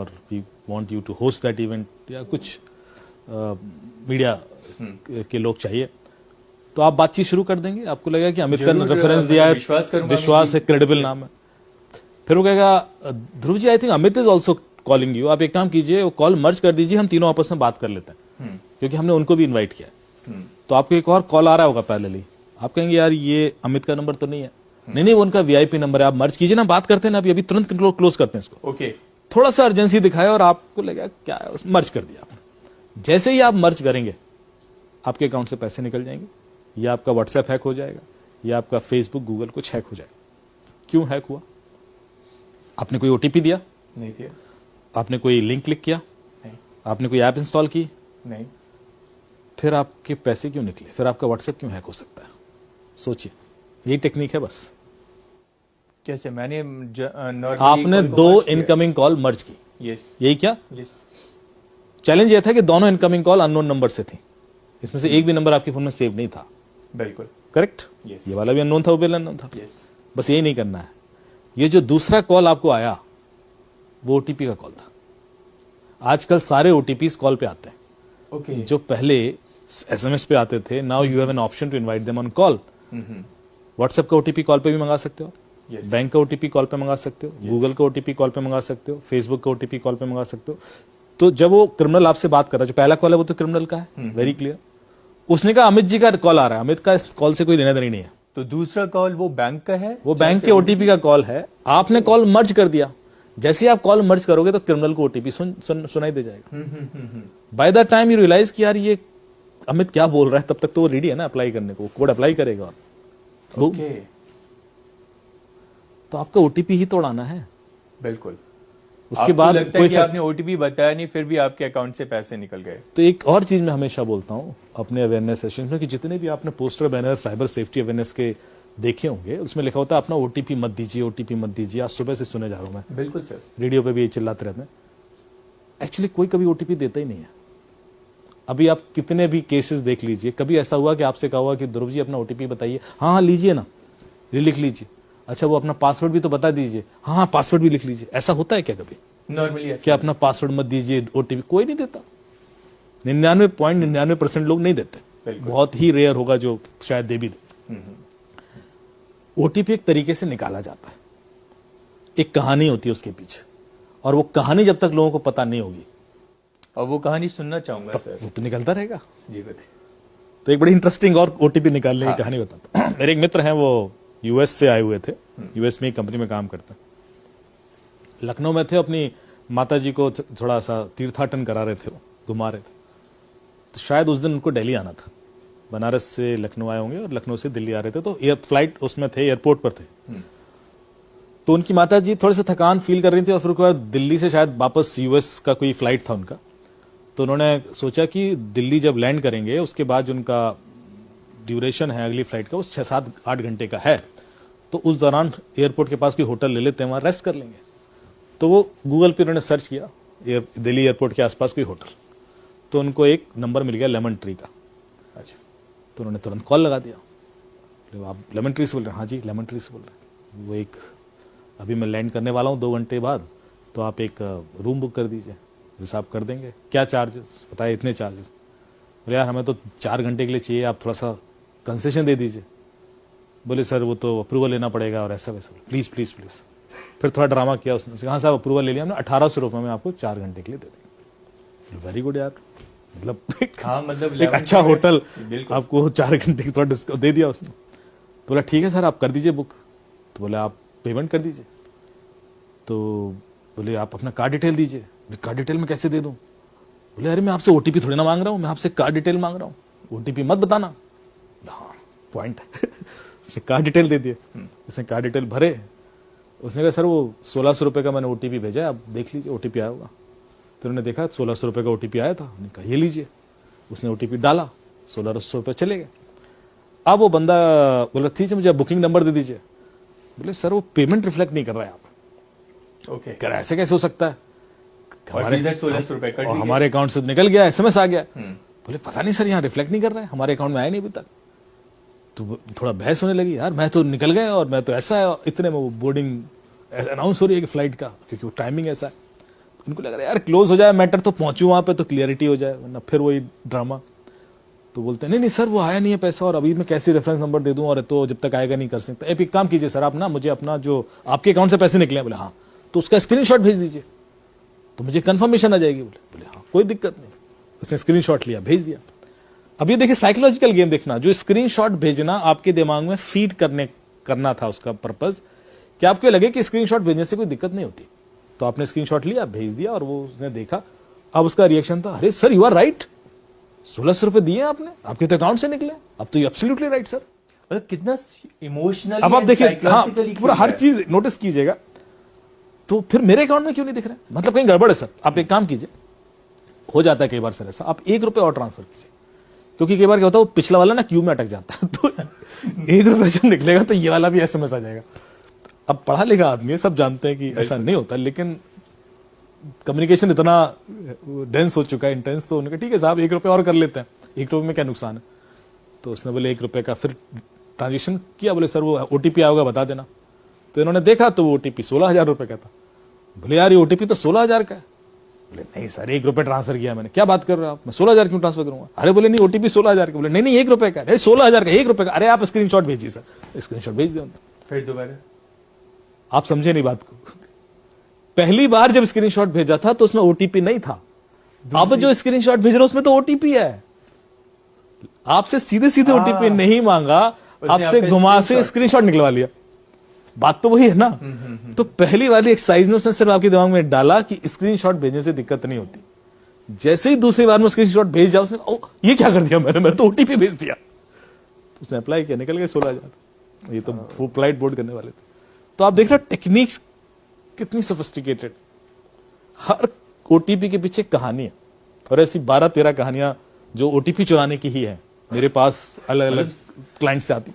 और we want you to host that event, या कुछ मीडिया के लोग चाहिए, तो आप बातचीत शुरू कर देंगे। आपको लगेगा कि अमित का रेफरेंस दिया है, विश्वास है, क्रेडिबल नाम है। फिर वो कहेगा Dhruv ji I think Amit is also calling you, आप एक काम कीजिए वो कॉल मर्ज कर दीजिए, हम तीनों आपस में बात कर लेते हैं, क्योंकि हमने उनको भी इन्वाइट किया है। तो आपको एक और कॉल आ रहा होगा पैरेलली, आप कहेंगे यार ये अमित का नंबर तो नहीं है, नहीं वो उनका वीआईपी नंबर है, आप मर्ज कीजिए ना, बात करते हैं ना, अभी तुरंत क्लोज करते हैं इसको। ओके, थोड़ा सा अर्जेंसी दिखाया और आपको लगेगा क्या है, मर्ज कर दिया आपने। जैसे ही आप मर्ज करेंगे आपके अकाउंट से पैसे निकल जाएंगे, या आपका व्हाट्सएप हैक हो जाएगा, या आपका फेसबुक गूगल कुछ हैक हो जाएगा। क्यों हैक हुआ? आपने कोई ओटीपी दिया? नहीं दिया। आपने कोई लिंक क्लिक किया? नहीं। आपने कोई ऐप इंस्टॉल की? नहीं। फिर आपके पैसे क्यों निकले? फिर आपका व्हाट्सएप क्यों हैक हो सकता है? सोचिए, यही टेक्निक है बस। कैसे? मैंने आपने 2 इनकमिंग कॉल मर्ज की। यस। यही क्या? यस। चैलेंज यह था कि दोनों इनकमिंग कॉल अननोन नंबर से थी, इसमें से एक भी नंबर आपके फोन में सेव नहीं था। बिल्कुल करेक्ट। yes. ये वाला भी अननोन था, वो भी अननोन था। yes. बस यही नहीं करना है। ये जो दूसरा कॉल आपको आया वो ओटीपी का कॉल था। आजकल सारे ओटीपी कॉल पे आते हैं। okay. जो पहले एसएमएस पे आते थे, now you have an option to invite them on call. WhatsApp का ओटीपी कॉल पे भी मंगा सकते हो, yes. बैंक का ओटीपी कॉल पे मंगा सकते हो, yes. गूगल का ओटीपी कॉल पे मंगा सकते हो, फेसबुक का ओटीपी कॉल पे मंगा सकते हो। तो जब वो क्रिमिनल आपसे बात कर रहा है, जो पहला कॉल है वो तो क्रिमिनल का है, वेरी क्लियर। उसने कहा अमित जी का कॉल आ रहा है, अमित का इस कॉल से कोई लेना देना नहीं है। तो दूसरा कॉल वो बैंक का है, वो बैंक के ओटीपी का कॉल है। आपने कॉल मर्ज कर दिया, जैसे ही आप कॉल मर्ज करोगे तो क्रिमिनल को ओटीपी सुनाई दे जाएगा। By the time you realise कि यार ये अमित क्या बोल रहा है, तब तक तो वो रेडी है ना अप्लाई करने को, कोड अप्लाई करेगा। ओके। तो आपका ओटीपी ही तोड़ाना है। बिल्कुल। उसके बाद लगता है कि आपने ओटीपी बताया नहीं, फिर भी आपके अकाउंट से पैसे निकल गए। तो एक और चीज मैं हमेशा बोलता हूं अपने अवेयरनेस सेशन में, कि जितने भी आपने poster banner cyber safety awareness के देखे होंगे, उसमें लिखा होता है अपना ओटीपी मत दीजिए, ओटीपी मत दीजिए। आज सुबह से सुने जा रहा हूं मैं। बिल्कुल सर, रेडियो पे भी ये चिल्लाते रहते हैं। एक्चुअली कोई कभी ओटीपी देता ही नहीं है। अभी आप कितने भी केसेस देख लीजिए, कभी ऐसा हुआ कि आपसे कहा हुआ कि ध्रुव जी अपना ओटीपी बताइए, हाँ हाँ लीजिए ना, लिख लीजिए। अच्छा वो अपना पासवर्ड भी तो बता दीजिए, हाँ हाँ पासवर्ड भी लिख लीजिए। ऐसा होता है क्या कभी? नॉर्मली क्या अपना पासवर्ड मत दीजिए, ओटीपी कोई नहीं देता। 99.99% लोग नहीं देते। बहुत ही रेयर होगा जो शायद दे भी दे। ओटीपी एक तरीके से निकाला जाता है, एक कहानी होती है उसके पीछे, और वो कहानी जब तक लोगों को पता नहीं होगी, और वो कहानी सुनना चाहूंगा सर, वो तो निकलता रहेगा। जी बताइए। तो एक बड़ी इंटरेस्टिंग और ओटीपी निकालने की कहानी बताता हूं। मेरे एक मित्र हैं, वो यूएस से आए हुए थे, यूएस में एक कंपनी में काम करते हैं। लखनऊ में थे, अपनी माता जी को थोड़ा सा तीर्थाटन करा रहे थे, वो घुमा रहे थे। तो शायद उस दिन उनको दिल्ली आना था, बनारस से लखनऊ आए होंगे और लखनऊ से दिल्ली आ रहे थे। तो फ्लाइट उसमें थे, एयरपोर्ट पर थे। तो उनकी माता जी थोड़े से थकान फील कर रही थी, और फिर उसके बाद दिल्ली से शायद वापस यूएस का कोई फ्लाइट था उनका। तो उन्होंने सोचा कि दिल्ली जब लैंड करेंगे उसके बाद जो उनका ड्यूरेशन है अगली फ्लाइट का, वो 6-7-8 घंटे का है, तो उस दौरान एयरपोर्ट के पास कोई होटल ले लेते हैं, वहां रेस्ट कर लेंगे। तो वो गूगल पे उन्होंने सर्च किया दिल्ली एयरपोर्ट के आसपास कोई होटल, तो उनको एक नंबर मिल गया लेमन ट्री का। अच्छा। तो उन्होंने तुरंत कॉल लगा दिया। आप लेमन ट्री से बोल रहे हैं? हाँ जी लेमन ट्री से बोल रहे हैं। वो एक अभी मैं लैंड करने वाला हूँ 2 घंटे बाद, तो आप एक रूम बुक कर दीजिए, हिसाब कर देंगे। क्या चार्जेस? बताए इतने चार्जेस। बोले यार हमें तो 4 घंटे के लिए चाहिए, आप थोड़ा सा कंसेशन दे दीजिए। बोले सर वो तो अप्रूवल लेना पड़ेगा और ऐसा वैसा। Please please please. फिर थोड़ा ड्रामा किया उसने, कहा साहब अप्रूवल ले लिया हमने, 1800 रुपये में आपको 4 घंटे के लिए दे देंगे। वेरी गुड यार, मतलब हाँ, मतलब एक अच्छा होटल आपको 4 घंटे की थोड़ा डिस्काउंट दे दिया उसने। तो बोला ठीक है सर आप कर दीजिए बुक। तो बोले आप पेमेंट कर दीजिए। तो बोले आप अपना कार्ड डिटेल दीजिए। कार्ड डिटेल में कैसे दे दूं? बोले अरे मैं आपसे ओटीपी थोड़ी ना मांग रहा हूँ, मैं आपसे कार्ड डिटेल मांग रहा हूँ, ओटीपी मत बताना। हाँ पॉइंट है। उसने कार्ड डिटेल दे दिए, उसने कार्ड डिटेल भरे। उसने कहा सर वो 1600 रुपये का मैंने ओटीपी भेजा है, आप देख लीजिए ओटीपी आया होगा। तो उन्होंने देखा 1600 रुपये का ओटीपी आया था। उन्होंने कहा ये लीजिए। उसने ओटीपी डाला, 1600 रुपये चले गए। अब वो बंदा बोला ठीक है मुझे बुकिंग नंबर दे दीजिए। बोले सर वो पेमेंट रिफ्लेक्ट नहीं कर रहा है आप। ओके। कह रहा ऐसे कैसे हो सकता है, हमारे 1600 रुपये कट दिए, हमारे अकाउंट से निकल गया, एसएमएस आ गया। बोले पता नहीं सर यहाँ रिफ्लेक्ट नहीं कर रहा है, हमारे अकाउंट में आया नहीं अभी तक। तो थोड़ा बहस होने लगी, यार मैं तो निकल गया और मैं तो ऐसा है। इतने में वो बोर्डिंग अनाउंस हो रही है कि फ्लाइट का, क्योंकि वो टाइमिंग ऐसा है। उनको लग रहा है यार क्लोज हो जाए मैटर तो पहुंचू वहां पे तो क्लियरिटी हो जाए, वरना फिर वही ड्रामा। तो बोलते हैं नहीं नहीं सर वो आया नहीं है पैसा, और अभी मैं कैसे रेफरेंस नंबर दे दूं, और तो जब तक आएगा नहीं कर सकता। एक काम कीजिए सर, आप ना मुझे अपना जो आपके अकाउंट से पैसे निकले हैं, बोले हाँ, तो उसका स्क्रीनशॉट भेज दीजिए तो मुझे कंफर्मेशन आ जाएगी। बोले हाँ कोई दिक्कत नहीं। उसने स्क्रीनशॉट लिया, भेज दिया। अब ये देखिए साइकोलॉजिकल गेम देखना, जो स्क्रीनशॉट भेजना आपके दिमाग में फीड करना था उसका पर्पज, कि आपको लगे कि स्क्रीनशॉट भेजने से कोई दिक्कत नहीं होती। तो आपने स्क्रीनशॉट लिया, भेज दिया, और वो उसने देखा। अब उसका रिएक्शन था, अरे सर यू आर राइट, 1600 रुपए दिए आपने, आपके तो अकाउंट से निकले, अब तो यू एब्सोल्युटली राइट सर। मतलब कितना इमोशनल। अब आप देखिए, हाँ पूरा हर चीज नोटिस कीजिएगा। तो फिर मेरे अकाउंट में क्यों नहीं दिख रहा है, मतलब कहीं गड़बड़ है सर। आप एक काम कीजिए, हो जाता है कई बार सर ऐसा, आप 1 रुपए और ट्रांसफर कीजिए, क्योंकि कई बार क्या होता है वो पिछला वाला ना क्यू में अटक जाता है। तो 1 रुपए जब निकलेगा तो ये वाला भी एसएमएस आ जाएगा। अब पढ़ा लिखा आदमी है, सब जानते हैं कि ऐसा नहीं होता, लेकिन कम्युनिकेशन इतना डेंस हो चुका है, इंटेंस, तो उन्होंने कहा ठीक है साहब 1 रुपए और कर लेते हैं, 1 रुपए में क्या नुकसान है। तो उसने बोले 1 रुपए का फिर ट्रांजेक्शन किया, बोले सर वो ओटीपी आएगा बता देना। तो इन्होंने देखा तो वो ओटीपी 16,000 रुपए का था। बोले यार ये ओटीपी तो 16,000 का है। बोले नहीं सर 1 रुपए ट्रांसफर किया मैंने। क्या बात कर रहे हो आप, मैं 16,000 क्यों ट्रांसफर करूंगा। अरे बोले नहीं ओटीपी 16,000 का। बोले नहीं 1 रुपए का, 16,000 का, 1 रुपए का। अरे आप स्क्रीनशॉट भेजिए सर, स्क्रीनशॉट भेज दिया। फिर दोबारा आप समझे नहीं बात को। पहली बार जब स्क्रीनशॉट भेजा था तो उसमें ओटीपी नहीं था, अब जो स्क्रीनशॉट भेज रहे हो उसमें तो ओटीपी है। आपसे सीधे सीधे ओटीपी नहीं मांगा, आपसे घुमा से स्क्रीनशॉट निकलवा लिया। बात तो वही है ना। तो पहली वाली एक्सरसाइज में उसने सिर्फ आपके दिमाग में डाला कि स्क्रीनशॉट भेजने से दिक्कत नहीं होती। जैसे ही दूसरी बार में स्क्रीनशॉट भेज जाओ, उसने ओ ये क्या कर दिया मैंने तो ओटीपी भेज दिया। तो उसने अप्लाई किया, निकल गए 16,000। ये तो वो फ्लाइट बोर्ड करने वाले थे। तो आप देख रहे हो टेक्निक्स कितनी सोफिस्टिकेटेड। हर ओटीपी के पीछे कहानी है, और ऐसी 12-13 कहानियां जो ओटीपी चुराने की ही है मेरे पास अलग अलग क्लाइंट से आती।